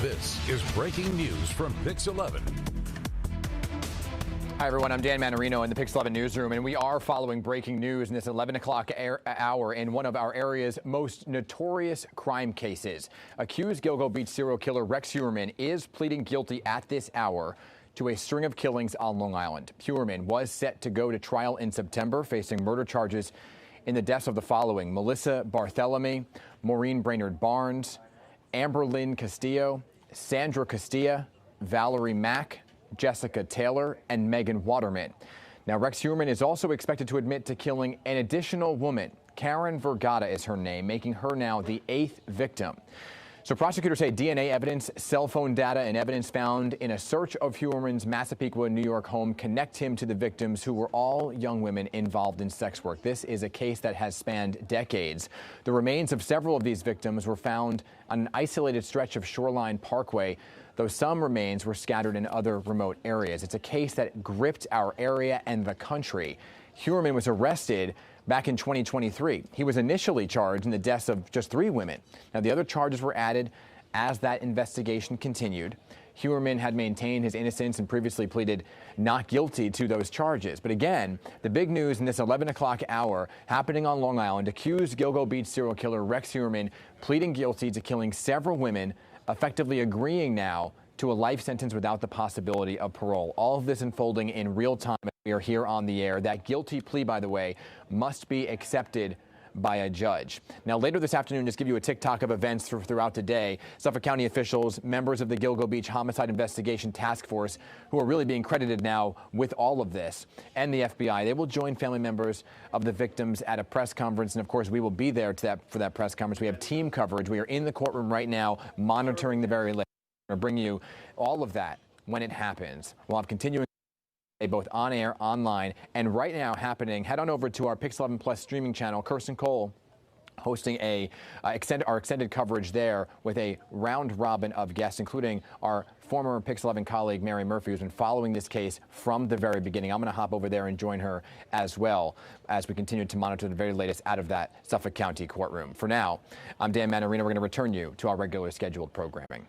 This is breaking news from Pix 11. Hi, everyone. I'm Dan Manarino in the Pix 11 newsroom, and we are following breaking news in this 11 o'clock hour in one of our area's most notorious crime cases. Accused Gilgo Beach serial killer Rex Heuermann is pleading guilty at this hour to a string of killings on Long Island. Heuermann was set to go to trial in September, facing murder charges in the deaths of the following: Melissa Barthelemy, Maureen Brainerd Barnes, Amber Lynn Castillo, Sandra Castilla, Valerie Mack, Jessica Taylor, and Megan Waterman. Now, Rex Heuermann is also expected to admit to killing an additional woman. Karen Vergata is her name, making her now the 8th victim. So prosecutors say DNA evidence, cell phone data, and evidence found in a search of Heuermann's Massapequa, New York home connect him to the victims, who were all young women involved in sex work. This is a case that has spanned decades. The remains of several of these victims were found on an isolated stretch of Shoreline Parkway, though some remains were scattered in other remote areas. It's a case that gripped our area and the country. Heuermann was arrested back in 2023. He was initially charged in the deaths of just 3 women. Now, the other charges were added as that investigation continued. Heuermann had maintained his innocence and previously pleaded not guilty to those charges. But again, the big news in this 11 o'clock hour happening on Long Island: accused Gilgo Beach serial killer Rex Heuermann pleading guilty to killing several women, effectively agreeing now to a life sentence without the possibility of parole. All of this unfolding in real time. We are here on the air. That guilty plea, by the way, must be accepted by a judge. Now, later this afternoon, just give you a tick-tock of events throughout the day. Suffolk County officials, members of the Gilgo Beach Homicide Investigation Task Force, who are really being credited now with all of this, and the FBI, they will join family members of the victims at a press conference. And of course, we will be there for that press conference. We have team coverage. We are in the courtroom right now, monitoring the very latest. We're going to bring you all of that when it happens. We'll have continuing both on air, online, and right now happening. Head on over to our Pix 11 Plus streaming channel. Kirsten Cole hosting our extended coverage there with a round robin of guests, including our former Pix 11 colleague Mary Murphy, who's been following this case from the very beginning. I'm going to hop over there and join her as well as we continue to monitor the very latest out of that Suffolk County courtroom. For now, I'm Dan Manarino. We're going to return you to our regular scheduled programming.